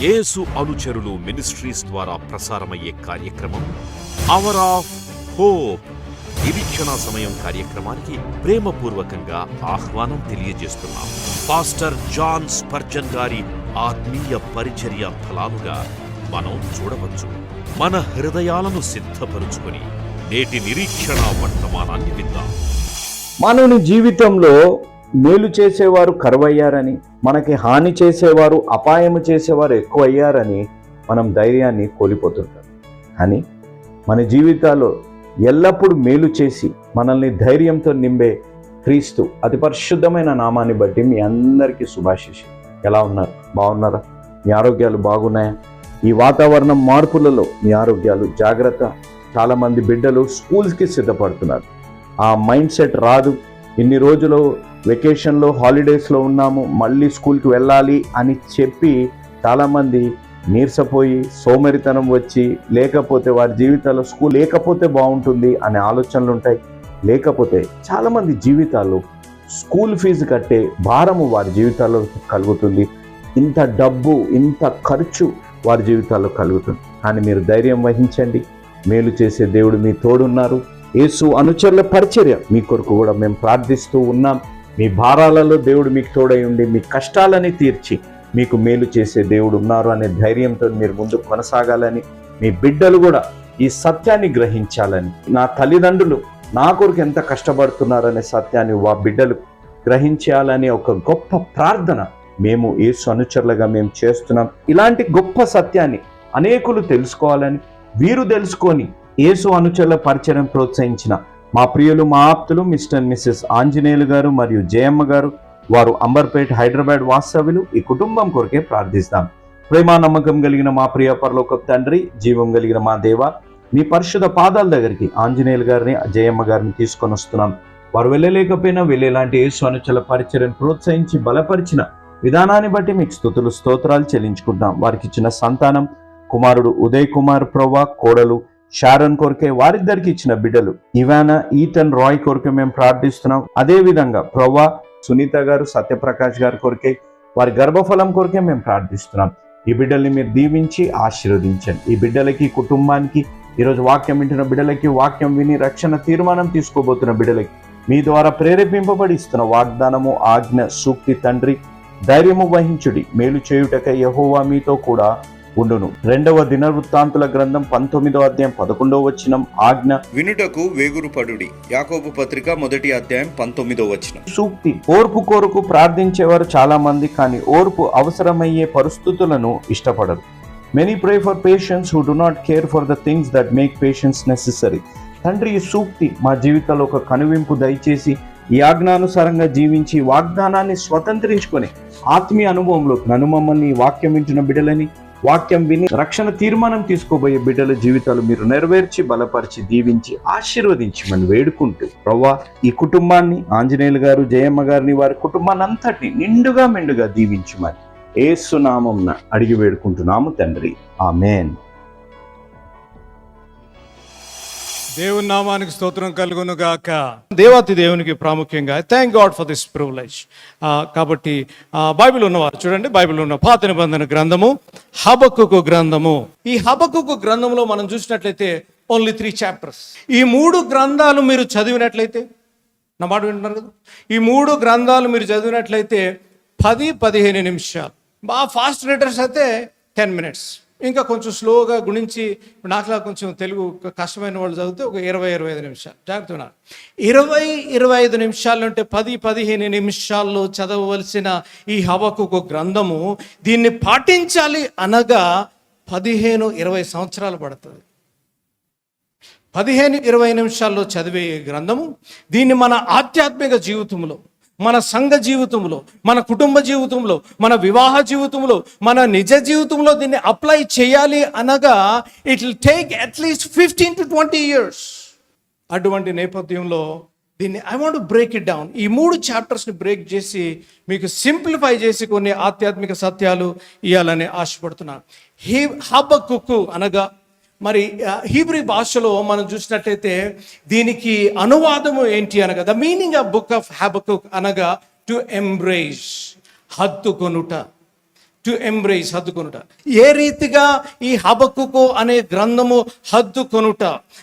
యేసు అనుచరులు మినిస్ట్రీస్ ద్వారా ప్రసారమయ్యే కార్యక్రమం అవర్ ఆఫ్ హోప్. నిరీక్షణ సమయం కార్యక్రమానికి ప్రేమపూర్వకంగా ఆహ్వానం తెలియజేస్తున్నాం. పాస్టర్ జాన్ స్పర్జన్ గారి ఆత్మీయ పరిచర్య ఫలాలుగా మనం చూడవచ్చు. మన హృదయాలను సిద్ధపరుచుకొని నేటి నిరీక్షణ వర్తమానాన్ని విందాం. మానవుని జీవితంలో మేలు చేసేవారు కరువయ్యారని, మనకి హాని చేసేవారు, అపాయము చేసేవారు ఎక్కువ అయ్యారని మనం ధైర్యాన్ని కోల్పోతుంటాం. కానీ మన జీవితాల్లో ఎల్లప్పుడూ మేలు చేసి మనల్ని ధైర్యంతో నింపే క్రీస్తు అతి పరిశుద్ధమైన నామాన్ని బట్టి మీ అందరికీ శుభాశీస్సు. ఎలా ఉన్నారు? బాగున్నారా? మీ ఆరోగ్యాలు బాగున్నాయా? ఈ వాతావరణం మార్పులలో మీ ఆరోగ్యాలు జాగ్రత్త. చాలామంది బిడ్డలు స్కూల్స్కి సిద్ధపడుతున్నారు. ఆ మైండ్ సెట్ రాదు. ఇన్ని రోజులు వెకేషన్లో హాలిడేస్లో ఉన్నాము, మళ్ళీ స్కూల్కి వెళ్ళాలి అని చెప్పి చాలామంది నీరసపోయి సోమరితనం వచ్చి, లేకపోతే వారి జీవితాల్లో స్కూల్ లేకపోతే బాగుంటుంది అనే ఆలోచనలు ఉంటాయి. లేకపోతే చాలామంది జీవితాల్లో స్కూల్ ఫీజు కట్టే భారము వారి జీవితాల్లో కలుగుతుంది. ఇంత డబ్బు, ఇంత ఖర్చు వారి జీవితాల్లో కలుగుతుంది. కానీ మీరు ధైర్యం వహించండి. మేలు చేసే దేవుడు మీ తోడున్నారు. యేసు అనుచరుల పరిచర్య మీ కొరకు కూడా మేము ప్రార్థిస్తూ ఉన్నాం. మీ భారాలలో దేవుడు మీకు తోడై ఉండి మీ కష్టాలని తీర్చి మీకు మేలు చేసే దేవుడు ఉన్నారు అనే ధైర్యంతో మీరు ముందుకు కొనసాగాలని, మీ బిడ్డలు కూడా ఈ సత్యాన్ని గ్రహించాలని, నా తల్లిదండ్రులు నా కొరకు ఎంత కష్టపడుతున్నారనే సత్యాన్ని వా బిడ్డలు గ్రహించాలని ఒక గొప్ప ప్రార్థన మేము యేసు అనుచరులుగా మేము చేస్తున్నాం. ఇలాంటి గొప్ప సత్యాన్ని అనేకులు తెలుసుకోవాలని, వీరు తెలుసుకొని యేసు అనుచరుల పరిచయం ప్రోత్సహించిన మా ప్రియులు, మా ఆప్తులు మిస్టర్ అండ్ మిస్సెస్ ఆంజనేయులు గారు మరియు జయమ్మ గారు, వారు అంబర్పేట్ హైదరాబాద్ వాస్తవ్యులు, ఈ కుటుంబం కొరకే ప్రార్థిస్తాం. ప్రేమ నమ్మకం కలిగిన మా ప్రియ పరలోకపు తండ్రి, జీవం కలిగిన మా దేవ, మీ పరిశుద్ధ పాదాల దగ్గరికి ఆంజనేయులు గారిని, జయమ్మ గారిని తీసుకొని వస్తున్నాం. వారు వెళ్ళలేకపోయినా వెళ్ళేలాంటి యేసు అనుచరుల పరిచయం ప్రోత్సహించి బలపరిచిన విధానాన్ని బట్టి మీకు స్తుతులు స్తోత్రాలు చెల్లించుకుంటాం. వారికి ఇచ్చిన సంతానం కుమారుడు ఉదయ్ కుమార్ ప్రవ్వా, కోడలు షారన్ కొరకే, వారిద్దరికి ఇచ్చిన బిడ్డలు ఇవానా, ఈటన్, రాయ్ కొరకే మేము ప్రార్థిస్తున్నాం. అదే విధంగా ప్రవ్వా సునీత గారు, సత్యప్రకాష్ గారి కొరకే, వారి గర్భఫలం కొరకే మేము ప్రార్థిస్తున్నాం. ఈ బిడ్డల్ని మీరు దీవించి ఆశీర్వదించండి. ఈ బిడ్డలకి, కుటుంబానికి, ఈరోజు వాక్యం వింటున్న బిడ్డలకి, వాక్యం విని రక్షణ తీర్మానం తీసుకోబోతున్న బిడ్డలకి మీ ద్వారా ప్రేరేపింపబడి ఇస్తున్న వాగ్దానము, ఆజ్ఞ, సూక్తి తండ్రి ధైర్యము వహించుడి. మేలు చేయుటకై యెహోవా మీతో కూడా ఉండును. 2వ దినవృత్తాంతుల గ్రంథం 19వ అధ్యాయం 11వ వచనం, ఆజ్ఞ వినుటకు వేగురుపడుడి. యాకోబు పత్రిక 1వ అధ్యాయం 19వ వచనం. సూక్తి. ఓర్పు కొరకు ప్రార్థించేవారు చాలా మంది, కానీ ఓర్పు అవసరమయ్యే పరిస్థితులను ఇష్టపడరు. Many pray for patience who do not care for the things that make patience necessary. తండ్రి, ఈ సూక్తి మా జీవితంలో ఒక కనువింపు దయచేసి ఈ ఆజ్ఞానుసారంగా జీవించి వాగ్దానాన్ని స్వతంత్రించుకొని ఆత్మీయ అనుభవంలో నన్ను, మమ్మల్ని, వాక్యం వింటున్న బిడ్డలని, వాక్యం విని రక్షణ తీర్మానం తీసుకోబోయే బిడ్డల జీవితాలు మీరు నెరవేర్చి బలపరిచి దీవించి ఆశీర్వదించమని వేడుకుంటూ ప్రవ్వా ఈ కుటుంబాన్ని, ఆంజనేయులు గారు, జయమ్మ గారిని, వారి కుటుంబాన్ని అంతటిని నిండుగా మెండుగా దీవించమని యేసు నామమున అడిగి వేడుకుంటున్నాము తండ్రి. ఆమేన్. దేవుని నామానికి స్తోత్రం కలుగును గాక. దేవాతి దేవునికి ప్రాముఖ్యంగా thank God for this privilege. కాబట్టి బైబిల్ ఉన్నవారు చూడండి, బైబిల్ ఉన్న పాత నిబంధన గ్రంథము హబక్కుకు గ్రంథము. ఈ హబక్కుకు గ్రంథంలో మనం చూసినట్లయితే ఓన్లీ 3 చాప్టర్స్. ఈ 3 గ్రంథాలు మీరు చదివినట్లయితే, నా మాట వింటున్నారు కదా, ఈ 3 గ్రంథాలు మీరు చదివినట్లయితే 10-15 నిమిషాలు. బాగా ఫాస్ట్ రీడర్స్ అయితే 10 minutes. ఇంకా కొంచెం స్లోగా గుణించి, నాకులా కొంచెం తెలుగు కష్టమైన వాళ్ళు చదివితే ఒక 20-25 నిమిషాలు. జాగ్రత్త, 20-25 నిమిషాలు అంటే 10-15 నిమిషాల్లో చదవవలసిన ఈ హబక్కుకు గ్రంథము, దీన్ని పాటించాలి అనగా 15-20 సంవత్సరాలు పడుతుంది. 15-20 నిమిషాల్లో చదివే గ్రంథము, దీన్ని మన ఆధ్యాత్మిక జీవితంలో, మన సంఘ జీవితంలో, మన కుటుంబ జీవితంలో, మన వివాహ జీవితంలో, మన నిజ జీవితంలో దీన్ని అప్లై చేయాలి అనగా it will take at least 15-20 years. అటువంటి నేపథ్యంలో దీన్ని I want to break it down. ఈ 3 చాప్టర్స్ని బ్రేక్ చేసి మీకు సింప్లిఫై చేసి కొన్ని ఆధ్యాత్మిక సత్యాలు ఇవ్వాలని ఆశపడుతున్నాను. హబక్కుకు అనగా మరి హీబ్రీ భాషలో మనం చూసినట్లయితే దీనికి అనువాదము ఏంటి అనగా, the meaning of book of Habakkuk అనగా టు ఎంబ్రేస్, హత్తుకొనుట, టు ఎంబ్రేస్, హద్దుకొనుట. ఏ రీతిగా ఈ హబక్కుకు అనే గ్రంథము హద్దుకొనుట,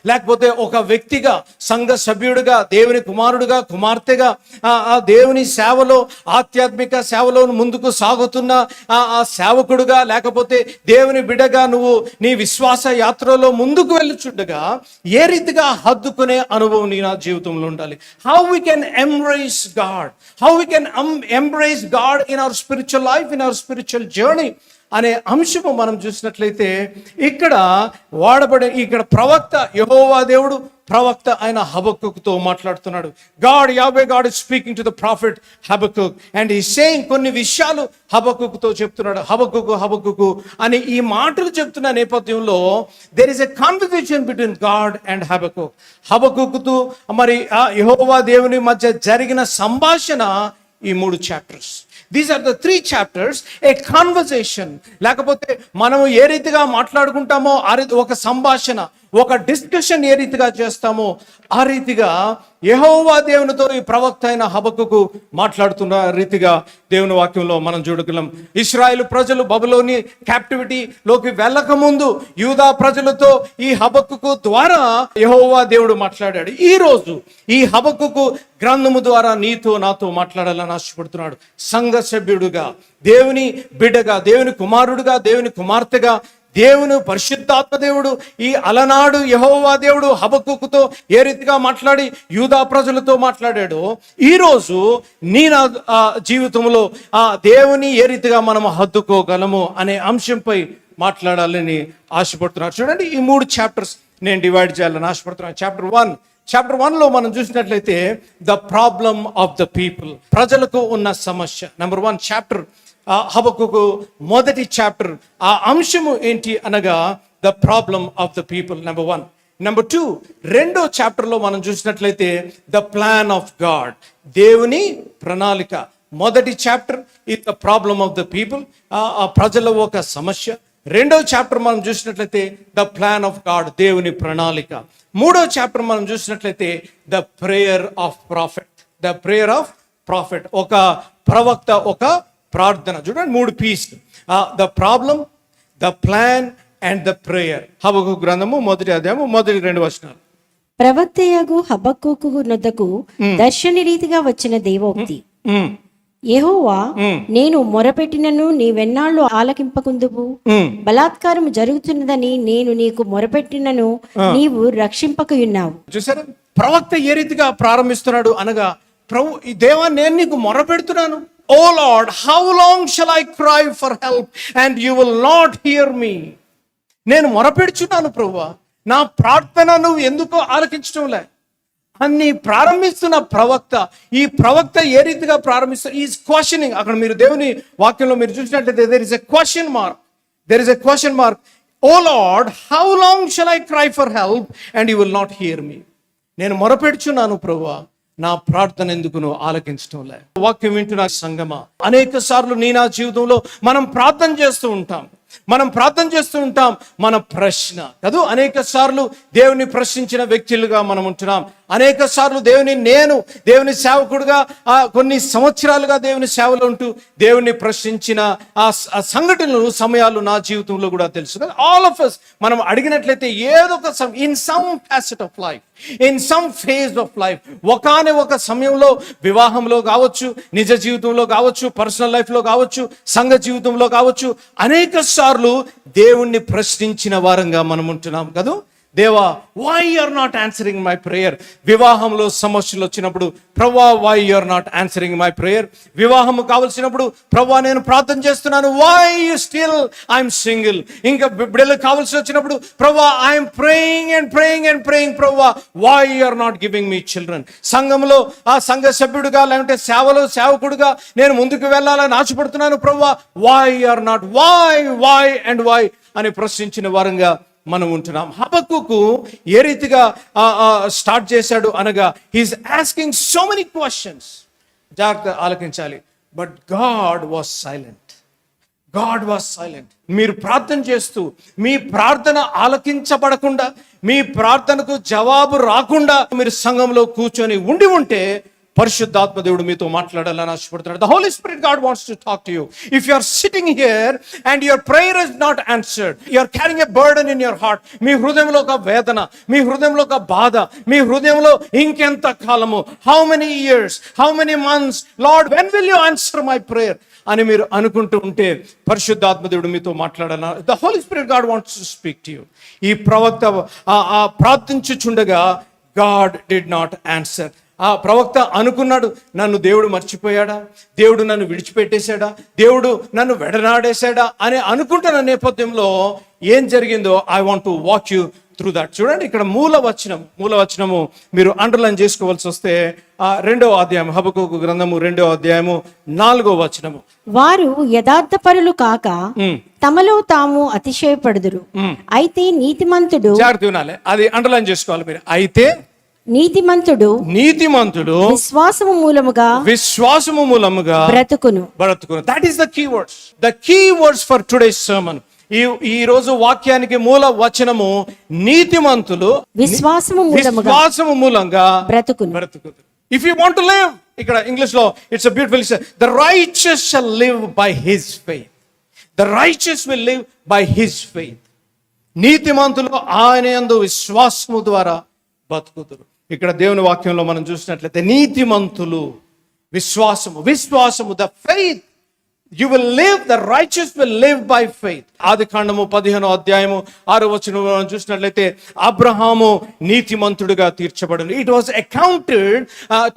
లేకపోతే ఒక వ్యక్తిగా, సంఘ సభ్యుడిగా, దేవుని కుమారుడుగా, కుమార్తెగా, ఆ దేవుని సేవలో, ఆధ్యాత్మిక సేవలో ముందుకు సాగుతున్న ఆ సేవకుడుగా, లేకపోతే దేవుని బిడ్డగా నువ్వు నీ విశ్వాస యాత్రలో ముందుకు వెళ్ళుచుండగా ఏ రీతిగా హద్దుకునే అనుభవం నీ నా జీవితంలో ఉండాలి. How we can embrace God, how we can embrace God in our spiritual life, in our spiritual journey అనే అంశము మనం చూసినట్లయితే ఇక్కడ ప్రవక్త, యెహోవా దేవుడు ప్రవక్త అయిన హబక్కుకుతో మాట్లాడుతున్నాడు. Yahweh God is speaking to the prophet Habakkuk and he saying, కొన్ని విషయాలు హబక్కుకుతో చెప్తున్నాడు. హబక్కుకు అని ఈ మాటలు చెప్తున్న నేపథ్యంలో there is a conversation between God and Habakkuk. హబక్కుకుతో మరి యెహోవా దేవుని మధ్య జరిగిన సంభాషణ ఈ 3 chapters. These are the 3 chapters, a conversation. లేకపోతే మనం ఏ రీతిగా మాట్లాడుకుంటామో ఒక సంభాషణ, ఒక డిస్కషన్ ఏ రీతిగా చేస్తామో ఆ రీతిగా యెహోవా దేవునితో ఈ ప్రవక్త అయిన హబక్కుకు మాట్లాడుతున్న రీతిగా దేవుని వాక్యంలో మనం చూడగలం. ఇశ్రాయేలు ప్రజలు బబులోని క్యాప్టివిటీలోకి వెళ్ళక ముందు యూదా ప్రజలతో ఈ హబక్కుకు ద్వారా యెహోవా దేవుడు మాట్లాడాడు. ఈ రోజు ఈ హబక్కుకు గ్రంథము ద్వారా నీతో నాతో మాట్లాడాలని ఆశపడుతున్నాడు. సంఘ సభ్యుడుగా, దేవుని బిడ్డగా, దేవుని కుమారుడుగా, దేవుని కుమార్తెగా, దేవుని పరిశుద్ధాత్మ దేవుడు ఈ అలనాడు యెహోవా దేవుడు హబక్కుకుతో ఏ రీతిగా మాట్లాడి యూదా ప్రజలతో మాట్లాడాడో ఈరోజు నీ నా జీవితంలో ఆ దేవుని ఏ రీతిగా మనం హద్దుకోగలము అనే అంశంపై మాట్లాడాలని ఆశపడుతున్నారు. చూడండి, ఈ 3 చాప్టర్స్ నేను డివైడ్ చేయాలని ఆశపడుతున్నాను. చాప్టర్ 1లో మనం చూసినట్లయితే the problem of the people, ప్రజలకు ఉన్న సమస్య. నెంబర్ 1 చాప్టర్ హబక్కుకు మొదటి చాప్టర్ ఆ అంశము ఏంటి అనగా the problem of the people, number 1. Number 2 రెండో చాప్టర్లో మనం చూసినట్లయితే ద ప్లాన్ ఆఫ్ గాడ్, దేవుని ప్రణాళిక. మొదటి chapter is the problem of the people, ఆ ప్రజల ఒక సమస్య. రెండో చాప్టర్ మనం చూసినట్లయితే ద ప్లాన్ ఆఫ్ గాడ్, దేవుని ప్రణాళిక. మూడో చాప్టర్ మనం చూసినట్లయితే ద ప్రేయర్ ఆఫ్ ప్రాఫిట్, ఒక ప్రవక్త ఒక ప్రార్థన. చూడండి, 3 P's, the problem, the plan and the prayer. హబక్కూకు గ్రంథము 1వ అధ్యాయము 1-2 వచనాలు. ప్రవక్తయగు హబక్కూకు నొద్దకు దర్శన రీతిగా వచ్చిన దేవోక్తి. యెహోవా, నేను మొరపెట్టినను నీవెన్నాళ్ళు ఆలకింపకుందువు, బలాత్కారం జరుగుతున్నదని నేను నీకు మొరపెట్టినను నీవు రక్షింపకయున్నావు. చూసారా, ప్రవక్త ఏ రీతిగా ప్రారంభిస్తున్నాడు అనగా, ఈ దేవా నేను నీకు మొరపెడుతున్నాను. O Lord, how long shall I cry for help and you will not hear me. నేను మొరపెడుచున్నాను ప్రభువా, నా ప్రార్థన నువ్వు ఎందుకో ఆలకించడంలే అన్ని ప్రారంభిస్తున్న ప్రవక్త. ఈ ప్రవక్త ఏ రీతిగా ప్రారంభిస్తారు, ఈజ్ క్వశ్చనింగ్. అక్కడ మీరు దేవుని వాక్యంలో మీరు చూసినట్లయితే there is a question mark. O Lord, how long shall I cry for help and you will not hear me. నేను మొరపెడుచున్నాను ప్రభువా, నా ప్రార్థన ఎందుకు నువ్వు ఆలకించడంలే. వాక్యం వింటున్న సంగమా, అనేక సార్లు నీ నా జీవితంలో మనం ప్రార్థన చేస్తూ ఉంటాం. మన ప్రశ్న కాదు, అనేక సార్లు దేవుని ప్రశ్నించిన వ్యక్తులుగా మనం ఉంటున్నాం. అనేక సార్లు దేవుని సేవకుడుగా కొన్ని సంవత్సరాలుగా దేవుని సేవలో ఉంటూ దేవుని ప్రశ్నించిన ఆ సంఘటనలు, సమయాలు నా జీవితంలో కూడా తెలుసు. ఆల్ ఆఫ్ us మనం అడిగినట్లయితే ఏదో ఒక in some facet of life, in some phase of life, ఒక సమయంలో వివాహంలో కావచ్చు, నిజ జీవితంలో కావచ్చు, పర్సనల్ లైఫ్లో కావచ్చు, సంఘ జీవితంలో కావచ్చు, అనేక సార్లు దేవుణ్ణి ప్రశ్నించిన వారంగా మనం ఉంటున్నాం కదా. దేవా, why are not answering my prayer. వివాహంలో సమస్యలు వచ్చినప్పుడు ప్రభువా, why are not answering my prayer. వివాహం కావలసినప్పుడు ప్రభువా, నేను ప్రార్థన చేస్తున్నాను, వై స్టిల్ ఐఎమ్ సింగిల్. ఇంకా బిడ్డలు కావాల్సి వచ్చినప్పుడు ప్రభువా, ఐఎమ్ ప్రేయింగ్ ప్రభువా, why are not giving me children. సంఘంలో ఆ సంఘ సభ్యుడిగా లేకుంటే సేవలో సేవకుడిగా నేను ముందుకు వెళ్ళాలని ఆశపడుతున్నాను ప్రభువా, వై ఆర్ నాట్, వై అని ప్రశ్నించిన వారంగా మనం ఉంటున్నాం. హబక్కుకు ఏ రీతిగా స్టార్ట్ చేశాడు అనగా, he's asking so many questions. జాగ్రత్త ఆలకించాలి. But God was silent. మీరు ప్రార్థన చేస్తూ మీ ప్రార్థన ఆలకించబడకుండా, మీ ప్రార్థనకు జవాబు రాకుండా మీరు సంఘంలో కూర్చొని ఉంటే పరిశుద్ధాత్మ దేవుడు మీతో మాట్లాడాలని ఆశపడుతున్నాడు. The Holy Spirit God wants to talk to you. If you are sitting here and your prayer is not answered, you are carrying a burden in your heart. మీ హృదయంలో ఒక వేదన, మీ హృదయంలో ఒక బాధ, మీ హృదయంలో ఇంకెంత కాలము, how many years, how many months, Lord, when will you answer my prayer అని మీరు అనుకుంటూ ఉంటే పరిశుద్ధాత్మ దేవుడు మీతో మాట్లాడాలని, The Holy Spirit God wants to speak to you. ఈ ప్రవక్త ప్రార్థించుచుండగా God did not answer. ఆ ప్రవక్త అనుకున్నాడు, నన్ను దేవుడు మర్చిపోయాడా, దేవుడు నన్ను విడిచిపెట్టేశాడా, దేవుడు నన్ను వెడనాడేశాడా అని అనుకుంటున్న నేపథ్యంలో ఏం జరిగిందో I want to walk you through that. చూడండి, ఇక్కడ మూలవచనము మీరు అండర్లైన్ చేసుకోవాల్సి వస్తే 2వ అధ్యాయం, హబక్కూకు గ్రంథము 2వ అధ్యాయము 4వ వచనము. వారు యథార్థపరులు కాక తమలో తాము అతిశయపడుదురు, అయితే నీతిమంతుడు, జాగ్రత్త వినాలి, అది అండర్లైన్ చేసుకోవాలి మీరు. అయితే నీతిమంతుడు విశ్వాసము మూలముగా బ్రతుకును. That is the key words for today's sermon. ఈ రోజు వాక్యానికి మూల వచనము నీతిమంతులు విశ్వాసము మూలంగా బ్రతుకును. If you want to live, ఇక్కడ ఇంగ్లీష్ లో it's a beautiful, the righteous shall live by his faith. The righteous will live by his faith. నీతిమంతులు ఆయన యందు విశ్వాసము ద్వారా బతుకుదురు. ఇక్కడ దేవుని వాక్యంలో మనం చూసినట్లయితే నీతిమంతులు విశ్వాసము, the faith, you will live, the righteous will live by faith. ఆదికాండము 15వ అధ్యాయము 6వ వచనంలో మనం చూసినట్లయితే అబ్రహాము నీతిమంతుడిగా తీర్చబడను. It was accounted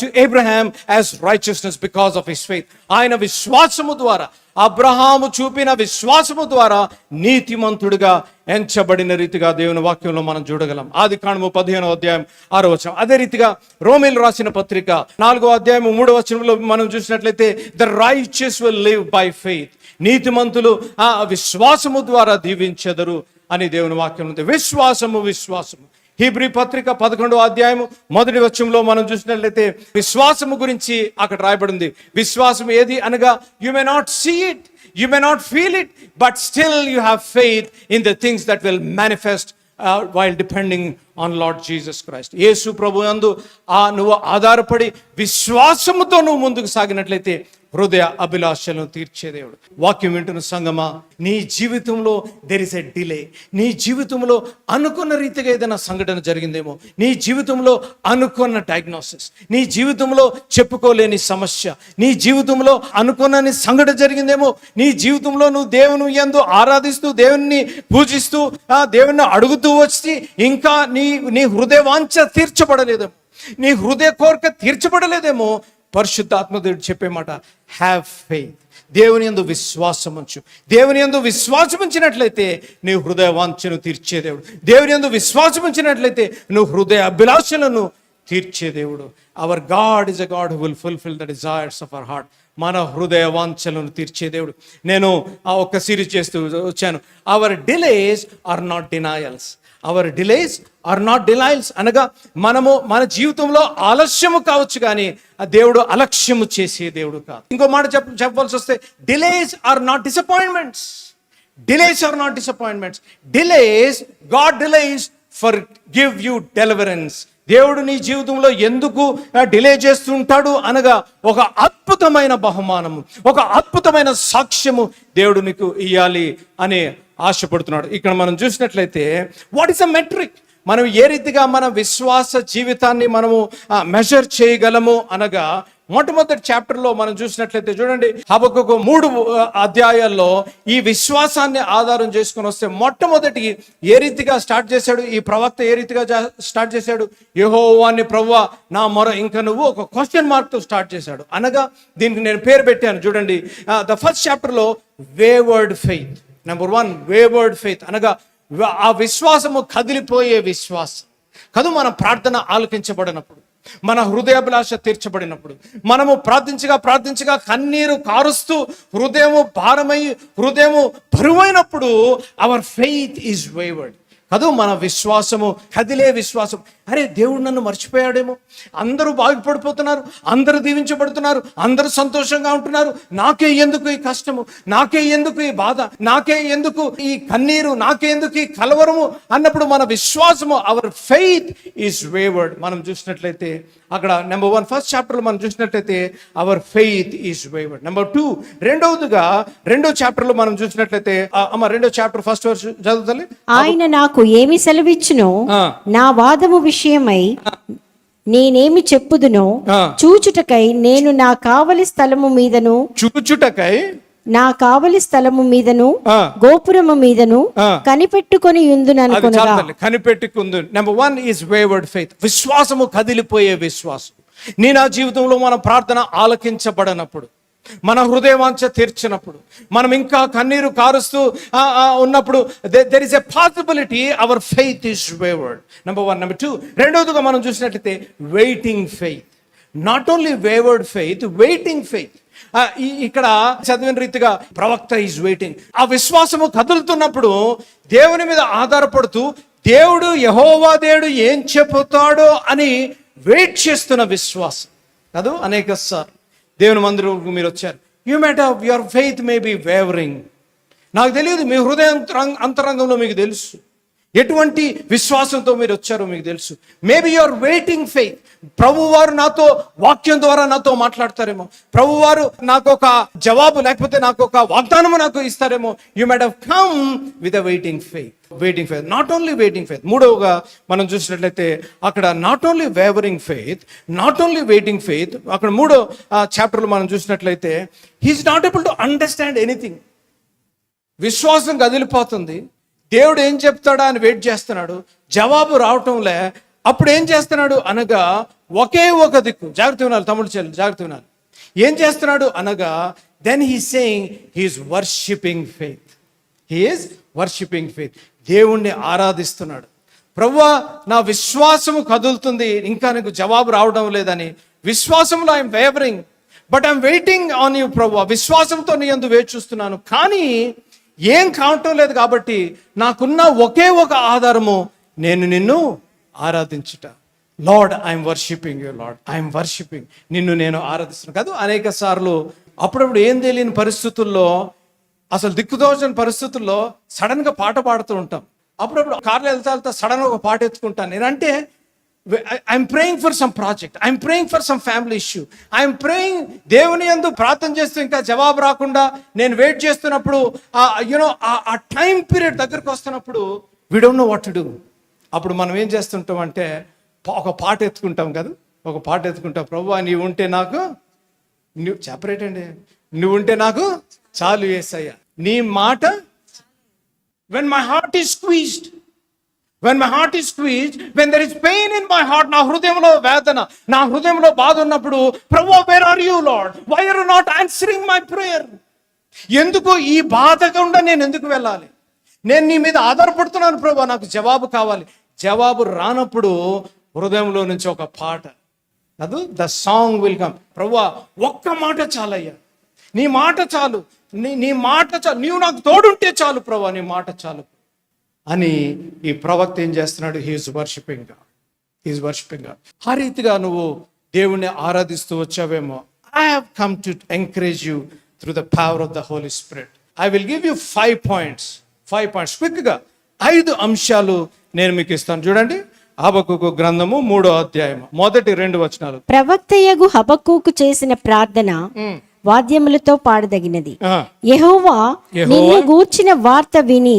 to Abraham as righteousness because of his faith. ఆయన విశ్వాసము ద్వారా, అబ్రహాము చూపిన విశ్వాసము ద్వారా నీతిమంతుడిగా ఎంచబడిన రీతిగా దేవుని వాక్యంలో మనం చూడగలం. ఆదికాండము 15వ అధ్యాయం 6వ వచనం. అదే రీతిగా రోమీలు రాసిన పత్రిక 4వ అధ్యాయము 3వ వచనంలో మనం చూసినట్లయితే the righteous will live by faith. నీతిమంతులు ఆ విశ్వాసము ద్వారా దీవించెదరు అని దేవుని వాక్యం ఉంది. విశ్వాసము. హీబ్రీ పత్రిక 11వ అధ్యాయము 1వ వచనంలో మనం చూసినట్లయితే విశ్వాసము గురించి అక్కడ రాయబడింది. విశ్వాసం ఏది అనగా, you may not see it, you may not feel it, but still you have faith in the things that will manifest while depending on Lord Jesus Christ. యేసు ప్రభు యందు నువ్వు ఆధారపడి విశ్వాసముతో నువ్వు ముందుకు సాగినట్లయితే హృదయ అభిలాషలను తీర్చే దేవుడు. వాక్యం వింటున్న సంగమా, నీ జీవితంలో దెర్ ఇస్ ఎ డిలే. నీ జీవితంలో అనుకున్న రీతిగా ఏదైనా సంఘటన జరిగిందేమో, నీ జీవితంలో అనుకున్న డయాగ్నోసిస్, నీ జీవితంలో చెప్పుకోలేని సమస్య, నీ జీవితంలో అనుకున్నని సంఘటన జరిగిందేమో, నీ జీవితంలో నువ్వు దేవుని యందు ఆరాధిస్తూ, దేవుని పూజిస్తూ, దేవుని అడుగుతూ వచ్చి ఇంకా నీ హృదయ వాంఛ తీర్చబడలేదేమో, నీ హృదయ కోరిక తీర్చబడలేదేమో, పరిశుద్ధాత్మ దేవుడు చెప్పే మాట, హ్యావ్ ఫెయిత్. దేవుని యందు విశ్వాసం ఉంచు. దేవుని యందు విశ్వాసం ఉంచినట్లయితే నీ హృదయ వాంఛను తీర్చే దేవుడు. దేవుని యందు విశ్వాసం ఉంచినట్లయితే నువ్వు హృదయ అభిలాషలను తీర్చే దేవుడు. Our God is a God who will fulfil the desires of our heart. మన హృదయ వాంఛలను తీర్చే దేవుడు. నేను ఒక సిరీస్ చేస్తూ వచ్చాను, our delays are not denials. Our delays are not denials అనగా మనము మన జీవితంలో ఆలస్యము కావచ్చు, కానీ ఆ దేవుడు అలక్ష్యము చేసే దేవుడు కాదు. ఇంకో మాట చెప్పవలసి వస్తే, delays are not disappointments. Delays are not disappointments. Delays, God delays for give you deliverance. దేవుడు నీ జీవితంలో ఎందుకు డిలే చేస్తుంటాడు అనగా, ఒక అద్భుతమైన బహుమానము, ఒక అద్భుతమైన సాక్ష్యము దేవుడు నీకు ఇవ్వాలి అని ఆశపడుతున్నాడు. ఇక్కడ మనం చూసినట్లయితే, వాట్ ఈస్ అ మెట్రిక్? మనం ఏ రీతిగా మన విశ్వాస జీవితాన్ని మనము మెజర్ చేయగలము అనగా, మొట్టమొదటి చాప్టర్లో మనం చూసినట్లయితే చూడండి, హబక్కూకు 3 అధ్యాయాల్లో ఈ విశ్వాసాన్ని ఆధారం చేసుకుని వస్తే, మొట్టమొదటి ఏ రీతిగా స్టార్ట్ చేశాడు ఈ ప్రవక్త, ఏ రీతిగా స్టార్ట్ చేశాడు, యెహోవాని ప్రభువా నా మొర ఇంకా నువ్వు, ఒక క్వశ్చన్ మార్క్తో స్టార్ట్ చేశాడు. అనగా దీనికి నేను పేరు పెట్టాను చూడండి, ద ఫస్ట్ చాప్టర్లో wayward faith. Number 1 wayward faith అనగా ఆ విశ్వాసము కదిలిపోయే విశ్వాసం కాదు. మన ప్రార్థన ఆలకించబడినప్పుడు, మన హృదయాభిలాష తీర్చబడినప్పుడు, మనము ప్రార్థించగా కన్నీరు కారుస్తూ హృదయము భారమై, హృదయము బరువైనప్పుడు అవర్ ఫెయిత్ ఈజ్ వేవర్డ్ కాదు. మన విశ్వాసము కదిలే విశ్వాసం. అరే దేవుడు నన్ను మర్చిపోయాడేమో, అందరూ బాగుపడిపోతున్నారు, అందరూ దీవించబడుతున్నారు, అందరూ సంతోషంగా ఉంటున్నారు, నాకే ఎందుకు ఈ కష్టము, నాకే ఎందుకు ఈ బాధ, నాకే ఎందుకు ఈ కన్నీరు, నాకే ఎందుకు ఈ కలవరము అన్నప్పుడు మన విశ్వాసము, అవర్ ఫెయిత్ ఈజ్ వేవర్డ్. మనం చూసినట్లయితే అక్కడ నెంబర్ 1 ఫస్ట్ చాప్టర్లో మనం చూసినట్లయితే our faith is wayward. Number 2 రెండవదిగా 2వ చాప్టర్లో మనం చూసినట్లయితే అమ్మ 2వ చాప్టర్ ఫస్ట్ వర్స్ చదువుతాలి. ఆయన నాకు ఏమి సెలవిచ్చునో నా వాదము విషయమై నేనేమి చెప్పుదునో చూచుటకై నేను నా కావలి స్థలము మీదను గోపురము మీదను కనిపెట్టుకొని యుందుననుకొనగా. కనిపెట్టుకుందు. నెంబర్ 1 ఈజ్ వేవర్డ్ ఫెయిత్, విశ్వాసము కదిలిపోయే విశ్వాసం. నీ నా జీవితంలో మన ప్రార్థన ఆలకించబడనప్పుడు, మన హృదయవాంఛ తీర్చినప్పుడు, మనం ఇంకా కన్నీరు కారుస్తూ ఉన్నప్పుడు there is a possibility our faith is wavered. Number 1. Number 2, రెండోదిగా మనం చూసినట్లయితే waiting faith. Not only wavered faith, waiting faith. ఇక్కడ చదివిన రీతిగా ప్రవక్త ఈజ్ వెయిటింగ్. ఆ విశ్వాసము కదులుతున్నప్పుడు దేవుని మీద ఆధారపడుతూ దేవుడు యెహోవా దేవుడు ఏం చెబుతాడో అని వెయిట్ చేస్తున్న విశ్వాసం కాదు. అనేక సార్లు దేవుని మందిరంకు మీరు వచ్చారు, you might have your faith may be wavering. నాకు తెలియదు, మీ హృదయ అంతరంగంలో మీకు తెలుసు ఎటువంటి విశ్వాసంతో మీరు వచ్చారో మీకు తెలుసు. Maybe your waiting faith. ప్రభువారు నాతో వాక్యం ద్వారా నాతో మాట్లాడతారేమో, ప్రభువారు నాకు ఒక జవాబు లేకపోతే నాకు ఒక వాగ్దానము నాకు ఇస్తారేమో. You might have come with a waiting faith. Waiting faith, not only waiting faith. మూడవగా మనం చూసినట్లయితే అక్కడ not only wavering faith, not only waiting faith. అక్కడ 3వ చాప్టర్లో మనం చూసినట్లయితే he's not able to understand anything. విశ్వాసం కదిలిపోతుంది, దేవుడు ఏం చెప్తాడా అని వెయిట్ చేస్తున్నాడు, జవాబు రావటంలే. అప్పుడు ఏం చేస్తున్నాడు అనగా ఒకే ఒక దిక్కు. జాగ్రత్త వినాలి తమ్ముడు చెల్లి, జాగ్రత్త వినాలి. ఏం చేస్తున్నాడు అనగా then he saying he is worshipping faith. He is worshipping faith. దేవుణ్ణి ఆరాధిస్తున్నాడు. ప్రభువా నా విశ్వాసము కదులుతుంది, ఇంకా నీకు జవాబు రావడం లేదని. విశ్వాసంలో I'm wavering but I'm waiting on you ప్రభువా. విశ్వాసంతో నీ యందు వేచి చూస్తున్నాను, కానీ ఏం కావటం లేదు. కాబట్టి నాకున్న ఒకే ఒక ఆధారము నేను నిన్ను ఆరాధించుట. Lord I'm worshipping you, Lord I'm worshipping, నిన్ను నేను ఆరాధిస్తున్నాను కాదు. అనేక సార్లు అప్పుడప్పుడు ఏం తెలియని పరిస్థితుల్లో, అసలు దిక్కుదోచని పరిస్థితుల్లో సడన్గా పాట పాడుతూ ఉంటాం. అప్పుడప్పుడు కార్లో వెళ్తా సడన్గా ఒక పాట ఎత్తుకుంటాను. నేనంటే I'm praying for some project, I'm praying for some family issue, I'm praying. దేవుని యందు ప్రార్థన చేస్తూ ఇంకా జవాబు రాకుండా నేను వెయిట్ చేస్తున్నప్పుడు, ఆ టైం పీరియడ్ దగ్గరకు వస్తున్నప్పుడు we don't know what to do. అప్పుడు మనం ఏం చేస్తుంటాం అంటే ఒక పాట ఎత్తుకుంటాం కదా, ఒక పాట ఎత్తుకుంటాం. ప్రభువా నీవు ఉంటే నాకు, నువ్వు సెపరేట్ అండి, నువ్వు ఉంటే నాకు చాలు యేసయ్యా, నీ మాట. when my heart is squeezed, when my heart is squeezed, when there is pain in my heart, నా హృదయంలో వేదన, నా హృదయంలో బాధ ఉన్నప్పుడు, ప్రభువా where are you Lord, why are you not answering my prayer? ఎందుకు ఈ బాధ గుండా నేను ఎందుకు వెళ్ళాలి? నేను నీ మీద ఆధారపడుతున్నాను ప్రభువా, నాకు జవాబు కావాలి. జవాబు రానప్పుడు హృదయంలో నుంచి ఒక పాట, అది ద సాంగ్ విల్ కమ్. ప్రభువా ఒక్క మాట చాలయ్యా, నీ మాట చాలు, నీ మాట చాలు, నీవు నాకు తోడుంటే చాలు ప్రభువా, నీ మాట చాలు అని ఈ ప్రవక్త ఏం చేస్తున్నాడు? He's worshipping God, he's worshipping God. ఆ రీతిగా నువ్వు దేవుణ్ణి ఆరాధిస్తూ వచ్చావేమో. I have come to encourage you through the power of the Holy Spirit. I will give you 5 points క్విక్గా 5 అంశాలు నేను మీకు ఇస్తాను. చూడండి, హబక్కూకు గ్రంథము 3వ అధ్యాయం మొదటి 2 వచనాలు. ప్రవక్తయగు హబక్కూకు చేసిన ప్రార్థన వాద్యములతో పాడదగినది. యెహోవా నిన్ను గూర్చిన వార్త విని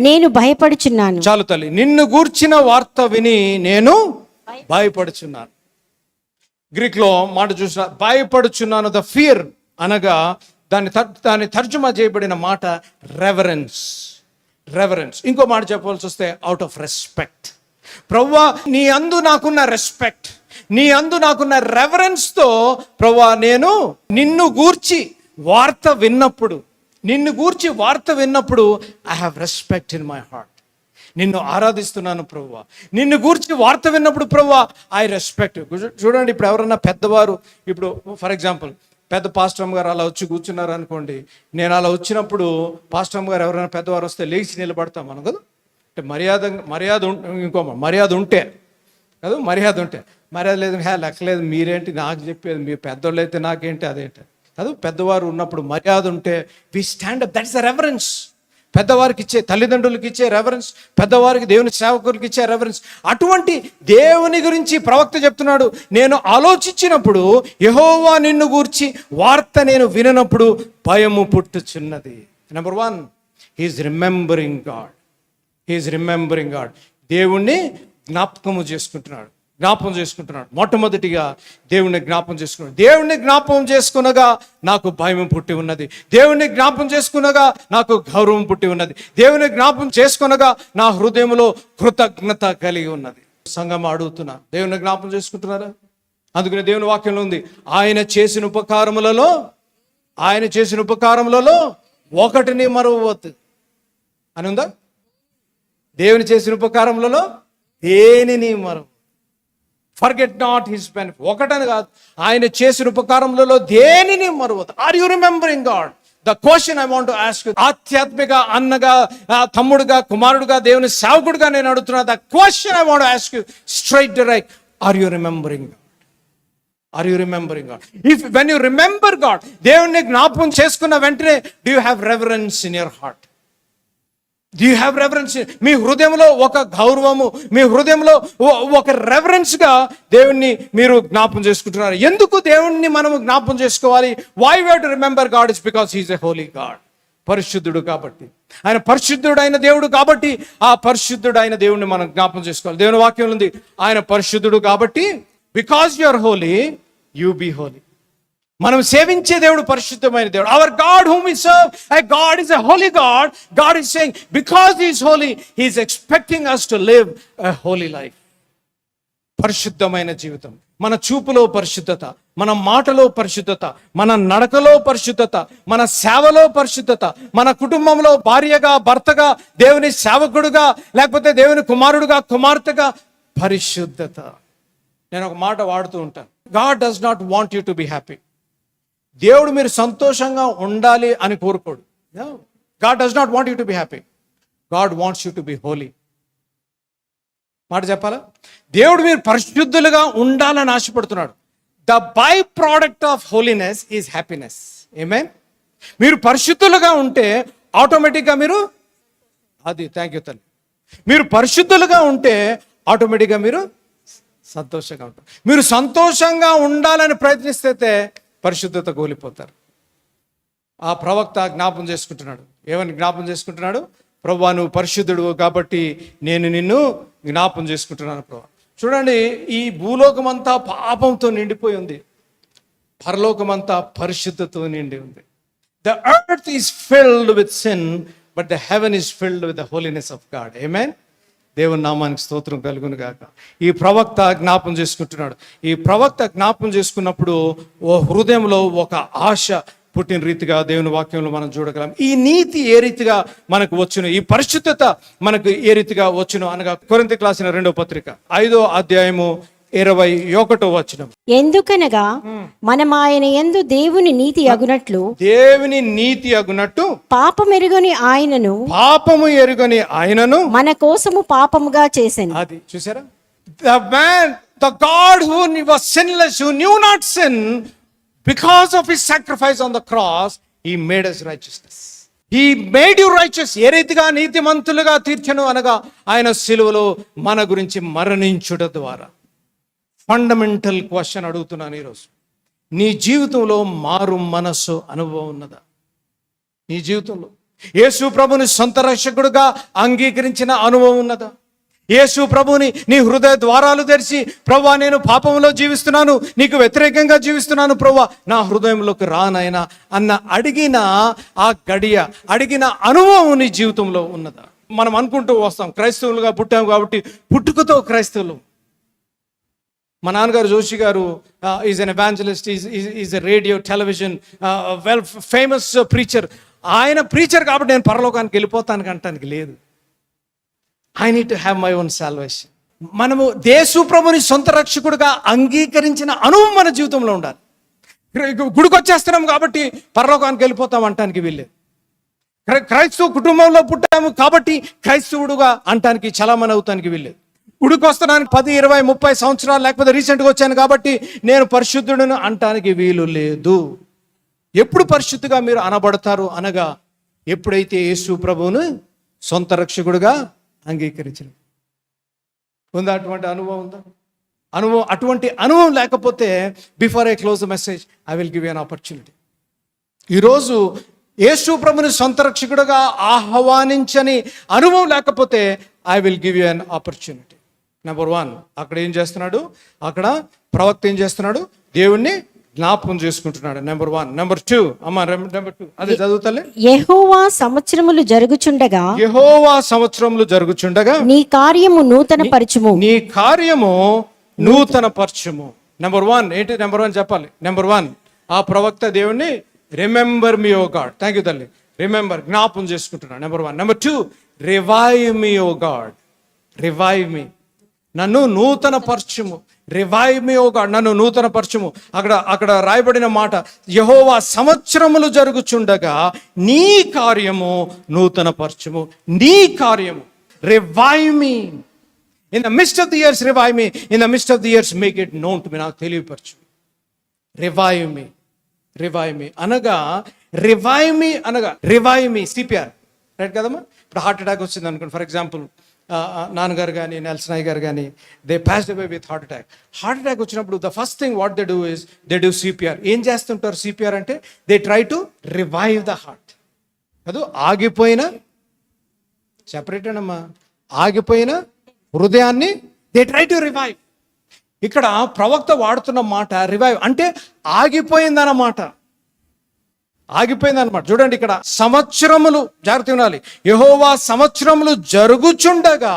నేను భయపడుచున్నాను. చాలు తల్లి, నిన్ను గూర్చిన వార్త విని నేను భయపడుచున్నాను. గ్రీక్ లో మాట చూసిన భయపడుచున్నాను, ద ఫియర్ అనగా దాని తర్జుమా చేయబడిన మాట రెవరెన్స్. ఇంకో మాట చెప్పవలసి వస్తే అవుట్ ఆఫ్ రెస్పెక్ట్. ప్రభువా నీ అందు నాకున్న రెస్పెక్ట్, నీ అందు నాకున్న రెవరెన్స్తో ప్రభువా నేను నిన్ను గూర్చి వార్త విన్నప్పుడు I have respect in my heart. నిన్ను ఆరాధిస్తున్నాను ప్రభువా, నిన్ను గూర్చి వార్త విన్నప్పుడు ప్రభువా ఐ రెస్పెక్ట్. చూడండి, ఇప్పుడు ఎవరన్నా పెద్దవారు, ఇప్పుడు ఫర్ ఎగ్జాంపుల్ పెద్ద పాస్టర్ గారు అలా వచ్చి కూర్చున్నారు అనుకోండి, నేను అలా వచ్చినప్పుడు పాస్టర్ గారు ఎవరైనా పెద్దవారు వస్తే లేచి నిలబడతాం మనం కదా. అంటే మర్యాద ఉంటే కాదు, మర్యాద ఉంటే. మర్యాద లేదు, లెక్కలేదు, మీరేంటి నాకు చెప్పేది, మీ పెద్దోళ్ళు అయితే నాకేంటి అదేంటి కాదు. పెద్దవారు ఉన్నప్పుడు మర్యాద ఉంటే we stand up. That is the reverence. పెద్దవారికి ఇచ్చే, తల్లిదండ్రులకి ఇచ్చే రెవరెన్స్, పెద్దవారికి, దేవుని సేవకులకి ఇచ్చే రెవరెన్స్. అటువంటి దేవుని గురించి ప్రవక్త చెప్తున్నాడు, నేను ఆలోచించినప్పుడు, యెహోవా నిన్ను గూర్చి వార్త నేను వినప్పుడు భయము పుట్టుచున్నది. Number 1, he's remembering God. He's remembering God. దేవుణ్ణి జ్ఞాపకము చేసుకుంటున్నాడు. మొట్టమొదటిగా దేవుణ్ణి జ్ఞాపకం చేసుకున్నాడు. దేవుణ్ణి జ్ఞాపకం చేసుకునగా నాకు భయం పుట్టి ఉన్నది. దేవుణ్ణి జ్ఞాపకం చేసుకునగా నాకు గౌరవం పుట్టి ఉన్నది. దేవుని జ్ఞాపకం చేసుకునగా నా హృదయంలో కృతజ్ఞత కలిగి ఉన్నది. సంఘం అడుగుతున్నా, దేవుని జ్ఞాపకం చేసుకుంటున్నారా? అందుకనే దేవుని వాక్యంలో ఉంది, ఆయన చేసిన ఉపకారములలో ఒకటిని మరువవద్దు అని ఉందా? దేవుని చేసిన ఉపకారములలో దేనిని మరువ. Forget not his benefit. ఒకటని కాదు, ఆయన చేసిన ఉపకారములలో దేనిని మరువద్దు. Are you remembering God? The question I want to ask you. ఆధ్యాత్మిక అన్నగా, తమ్ముడుగా, కుమారుడుగా, దేవుని సేవకుడుగా నేను అడుగుతున్నా. The question I want to ask you straight direct, are you remembering God? Are you remembering God? If when you remember God, దేవుణ్ణి జ్ఞాపకం చేసుకున్న వెంటనే do you have reverence in your heart? Do you have reverence? మీ హృదయంలో ఒక గౌరవము, మీ హృదయంలో ఒక రెవరెన్స్గా దేవుణ్ణి మీరు జ్ఞాపకం చేసుకుంటున్నారు. ఎందుకు దేవుణ్ణి మనము జ్ఞాపకం చేసుకోవాలి? Why we have to remember God? Is because he is a holy God. పరిశుద్ధుడు కాబట్టి, ఆయన పరిశుద్ధుడైన దేవుడు కాబట్టి, ఆ పరిశుద్ధుడైన దేవుణ్ణి మనం జ్ఞాపకం చేసుకోవాలి. దేవుని వాక్యం ఉంది, ఆయన పరిశుద్ధుడు కాబట్టి, because you are holy, you be holy. మనం సేవించే దేవుడు పరిశుద్ధమైన దేవుడు. Our God whom we serve, a God is a holy God. God is saying, because he is holy, he is expecting us to live a holy life. పరిశుద్ధమైన జీవితం. మన చూపులో పరిశుద్ధత, మన మాటలో పరిశుద్ధత, మన నడకలో పరిశుద్ధత, మన సేవలో పరిశుద్ధత, మన కుటుంబంలో భార్యగా, భర్తగా, దేవుని సేవకుడుగా, లేకపోతే దేవుని కుమారుడుగా, కుమార్తెగా పరిశుద్ధత. నేను ఒక మాట వాడుతూ ఉంటాను, God does not want you to be happy. దేవుడు మీరు సంతోషంగా ఉండాలి అని కోరుకోడు. God does not want you to be happy. God wants you to be holy. మాట చెప్పాలా? దేవుడు మీరు పరిశుద్ధులుగా ఉండాలని ఆశపడుతున్నాడు. The byproduct of holiness is happiness. ఆమేన్. మీరు పరిశుద్ధులుగా ఉంటే ఆటోమేటిక్గా మీరు థ్యాంక్ యూ తల్లి. మీరు పరిశుద్ధులుగా ఉంటే ఆటోమేటిక్గా మీరు సంతోషంగా ఉంటారు. మీరు సంతోషంగా ఉండాలని ప్రయత్నిస్తే పరిశుద్ధత కోల్పోతారు. ఆ ప్రవక్త జ్ఞాపం చేసుకుంటున్నాడు. ఏమని జ్ఞాపం చేసుకుంటున్నాడు? ప్రభువా, నువ్వు పరిశుద్ధుడు కాబట్టి నేను నిన్ను జ్ఞాపం చేసుకుంటున్నాను ప్రభువా. చూడండి, ఈ భూలోకమంతా పాపంతో నిండిపోయి ఉంది, పరలోకమంతా పరిశుద్ధతో నిండి ఉంది. The earth is filled with sin, but the heaven is filled with the holiness of God. ఆమేన్. దేవుని నామానికి స్తోత్రం కలుగును గాక. ఈ ప్రవక్త జ్ఞాపం చేసుకుంటున్నాడు. ఈ ప్రవక్త జ్ఞాపం చేసుకున్నప్పుడు ఓ హృదయంలో ఒక ఆశ పుట్టిన రీతిగా దేవుని వాక్యంలో మనం చూడగలం. ఈ నీతి ఏ రీతిగా మనకు వచ్చును, ఈ పరిశుద్ధత మనకు ఏ రీతిగా వచ్చును అనగా కొరింథీయులకు రాసిన 2వ పత్రిక 5వ అధ్యాయము 21వ వచనం. ఎందుకనగా మనం ఆయన యందు దేవుని నీతి అగునట్టు పాపము ఎరుగని ఆయనను మన కోసము పాపముగా చేసెను. అది చూసారా? The God who was sinless, who knew not sin, because of his sacrifice on the cross, he made us righteousness. He made you righteous. ఏ రీతిగా నీతిమంతులుగా తీర్చెను అనగా ఆయన సిలువలో మన గురించి మరణించుట ద్వారా. ఫండమెంటల్ క్వశ్చన్ అడుగుతున్నాను ఈరోజు. నీ జీవితంలో మారు మనస్సు అనుభవం ఉన్నదా? నీ జీవితంలో యేసు ప్రభుని సొంత రక్షకుడుగా అంగీకరించిన అనుభవం ఉన్నదా? యేసు ప్రభుని నీ హృదయ ద్వారాలు తెరిచి, ప్రభువా నేను పాపంలో జీవిస్తున్నాను, నీకు వ్యతిరేకంగా జీవిస్తున్నాను, ప్రభువా నా హృదయంలోకి రానైనా అన్న అడిగిన ఆ గడియ, అడిగిన అనుభవం నీ జీవితంలో ఉన్నదా? మనం అనుకుంటూ వస్తాం, క్రైస్తవులుగా పుట్టాం కాబట్టి పుట్టుకతో క్రైస్తవులు. మా నాన్నగారు జోషి గారు is an evangelist, is a radio television well famous preacher. ఆయన ప్రీచర్ కాబట్టి నేను పరలోకానికి వెళ్ళిపోతాను అంటానికి లేదు. I need to have my own salvation. మనము యేసు ప్రభుని సొంత రక్షకుడుగా అంగీకరించిన అనుభవం మన జీవితంలో ఉండాలి. గుడికి వచ్చేస్తున్నాం కాబట్టి పరలోకానికి వెళ్ళిపోతాం అంటానికి వీల్లేదు. క్రైస్తవ కుటుంబంలో పుట్టాము కాబట్టి క్రైస్తవుడుగా అంటానికి చలామణి అవుతానికి వీల్లేదు. ఉడికొస్తున్నాను 10, 20, 30 సంవత్సరాలు లేకపోతే రీసెంట్గా వచ్చాను కాబట్టి నేను పరిశుద్ధుడును అంటానికి వీలు లేదు. ఎప్పుడు పరిశుద్ధిగా మీరు అనబడతారు అనగా ఎప్పుడైతే యేసు ప్రభువును సొంత రక్షకుడుగా అంగీకరించిన. ఉందా అటువంటి అనుభవం? ఉందా అనుభవం? అటువంటి అనుభవం లేకపోతే before I close the message I will give you an opportunity. ఈరోజు యేసు ప్రభుని సొంత రక్షకుడుగా ఆహ్వానించని అనుభవం లేకపోతే I will give you an opportunity. Number 1, అక్కడ ఏం చేస్తున్నాడు? అక్కడ ప్రవక్త ఏం చేస్తున్నాడు? దేవుణ్ణి జ్ఞాపకం చేసుకుంటున్నాడు. నెంబర్ 1. నెంబర్ 2 అమ్మా, నెంబర్ 2 అదే చదువుతలే. యెహోవా సంవత్సరములు జరుగుచుండగా, యెహోవా సంవత్సరములు జరుగుచుండగా నీ కార్యము నూతన పరచుము, నీ కార్యము నూతన పరచుము. నెంబర్ 1 ఏంటి? నెంబర్ 1 చెప్పాలి. నెంబర్ 1 ఆ ప్రవక్త దేవుణ్ణి remember me O God. Thank you తల్లి. రిమెంబర్, జ్ఞాపకం చేసుకుంటున్నాడు. Number 1. Number 2 revive me O God. Revive me, నన్ను నూతన పరచుము. రివైవ్ మీ ఓ గాడ్, నన్ను నూతన పరచుము. అక్కడ రాయబడిన మాట, యెహోవా సంవత్సరములు జరుగుచుండగా నీ కార్యము నూతన పరచుము. నీ కార్యము, revive me in the midst of the years. Revive me in the midst of the years. Make it known to me, నాకు తెలియపరచు. రివైవ్ మీ, రివైవ్ మీ అనగా, రివైవ్ మీ అనగా రివైవ్ మీ సిపిఆర్, రైట్ కదమ్మా? ఇప్పుడు హార్ట్ అటాక్ వచ్చింది అనుకోండి, ఫర్ ఎగ్జాంపుల్ నాన్నగారు కానీ నెల్సన్ అయ్య గారు కానీ they passed away with heart attack. Heart attack వచ్చినప్పుడు the first thing what they do is they do CPR. ఏం చేస్తుంటారు సిపిఆర్ అంటే? They try to revive the heart. అది ఆగిపోయిన, సెపరేట్ అమ్మా, ఆగిపోయిన హృదయాన్ని దే ట్రై టు రివైవ్. ఇక్కడ ప్రవక్త వాడుతున్న మాట రివైవ్ అంటే ఆగిపోయిందన్నమాట. ఆగిపోయిందన్నమాట. చూడండి ఇక్కడ సంవత్సరములు, జాగ్రత్త వినాలి, యెహోవా సంవత్సరములు జరుగుచుండగా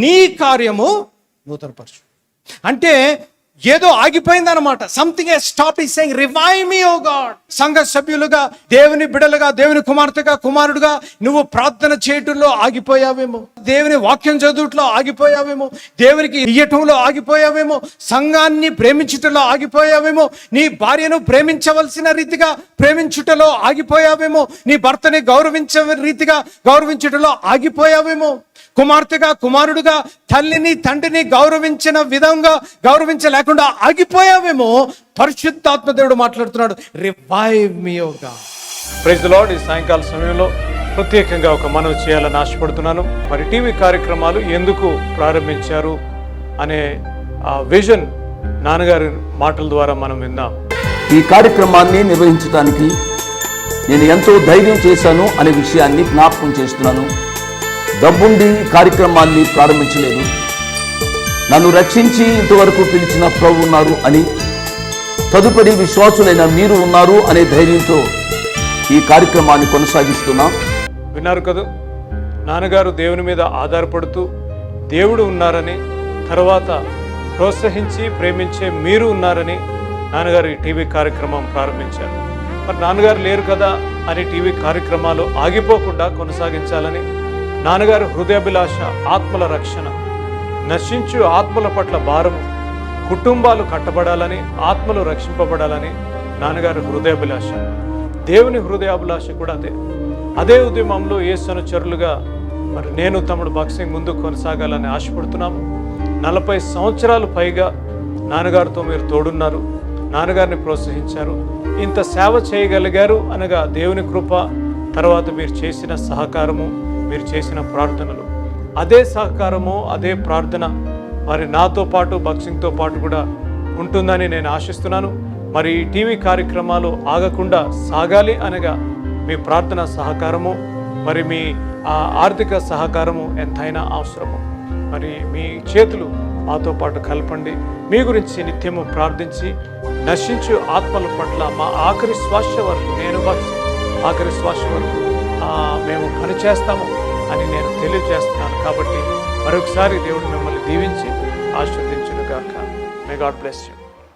నీ కార్యము నూతనపరచు అంటే ఏదో ఆగిపోయిందన్నమాట. Something has stopped. Is saying revive me O God. సంఘ సభ్యులుగా, దేవుని బిడ్డలుగా, దేవుని కుమార్తెగా, కుమారుడుగా నువ్వు ప్రార్థన చేయటంలో ఆగిపోయావేమో, దేవుని వాక్యం చదువుట్లో ఆగిపోయావేమో, దేవునికి ఇయ్యటంలో ఆగిపోయావేమో, సంఘాన్ని ప్రేమించుటలో ఆగిపోయావేమో, నీ భార్యను ప్రేమించవలసిన రీతిగా ప్రేమించుటలో ఆగిపోయావేమో, నీ భర్తని గౌరవించే రీతిగా గౌరవించుటలో ఆగిపోయావేమో, కుమార్తెగా, కుమారుడుగా తల్లిని తండ్రిని గౌరవించిన విధంగా గౌరవించలేకుండా ఆగిపోయావేమో. పరిశుద్ధాత్మ దేవుడు మాట్లాడుతున్నాడు, revive me O God. Praise the Lord. ఈ సాయంకాల సమయంలో ప్రత్యేకంగా ఒక మనవి చేయాలని ఆశపడుతున్నాను. మరి టీవీ కార్యక్రమాలు ఎందుకు ప్రారంభించారు అనే విజన్ నాన్నగారి మాటల ద్వారా మనం విందాం. ఈ కార్యక్రమాన్ని నిర్వహించడానికి నేను ఎంతో ధైర్యం చేశాను అనే విషయాన్ని జ్ఞాపకం చేస్తున్నాను. డబ్బుండి కార్యక్రమాన్ని ప్రారంభించలేదు. నన్ను రక్షించి ఇంతవరకు పిలిచిన ప్రభు ఉన్నారు అని, తదుపరి విశ్వాసులైన మీరు ఉన్నారు అనే ధైర్యంతో ఈ కార్యక్రమాన్ని కొనసాగిస్తున్నాం. విన్నారు కదా, నాన్నగారు దేవుని మీద ఆధారపడుతూ దేవుడు ఉన్నారని, తర్వాత ప్రోత్సహించి ప్రేమించే మీరు ఉన్నారని నాన్నగారు ఈ టీవీ కార్యక్రమం ప్రారంభించారు. మరి నాన్నగారు లేరు కదా అని టీవీ కార్యక్రమాలు ఆగిపోకుండా కొనసాగించాలని, నాన్నగారు హృదయాభిలాష ఆత్మల రక్షణ, నశించు ఆత్మల పట్ల భారము, కుటుంబాలు కట్టబడాలని, ఆత్మలు రక్షింపబడాలని నాన్నగారు హృదయాభిలాష. దేవుని హృదయాభిలాష కూడా అదే ఉద్యమంలో యేసు అనుచరులుగా మరి నేను తమ్ముడు బాక్సింగ్ ముందుకు కొనసాగాలని ఆశపడుతున్నాము. 40 సంవత్సరాలు పైగా నాన్నగారితో మీరు తోడున్నారు, నాన్నగారిని ప్రోత్సహించారు, ఇంత సేవ చేయగలిగారు అనగా దేవుని కృప, తర్వాత మీరు చేసిన సహకారము, మీరు చేసిన ప్రార్థనలు, అదే సహకారము, అదే ప్రార్థన మరి నాతో పాటు బాక్సింగ్తో పాటు కూడా ఉంటుందని నేను ఆశిస్తున్నాను. మరి ఈ టీవీ కార్యక్రమాలు ఆగకుండా సాగాలి అనగా మీ ప్రార్థన సహకారము, మరి మీ ఆర్థిక సహకారము ఎంతైనా అవసరము. మరి మీ చేతులు మాతో పాటు కలపండి. మీ గురించి నిత్యము ప్రార్థించి నశించు ఆత్మల పట్ల మా ఆఖరి శ్వాస వరకు, నేను బాక్సింగ్ ఆఖరి శ్వాస వరకు మేము పనిచేస్తాము అని నేను తెలియజేస్తున్నాను. కాబట్టి మరొకసారి దేవుడు మిమ్మల్ని దీవించి ఆశీర్వదించును గాక. May God bless you.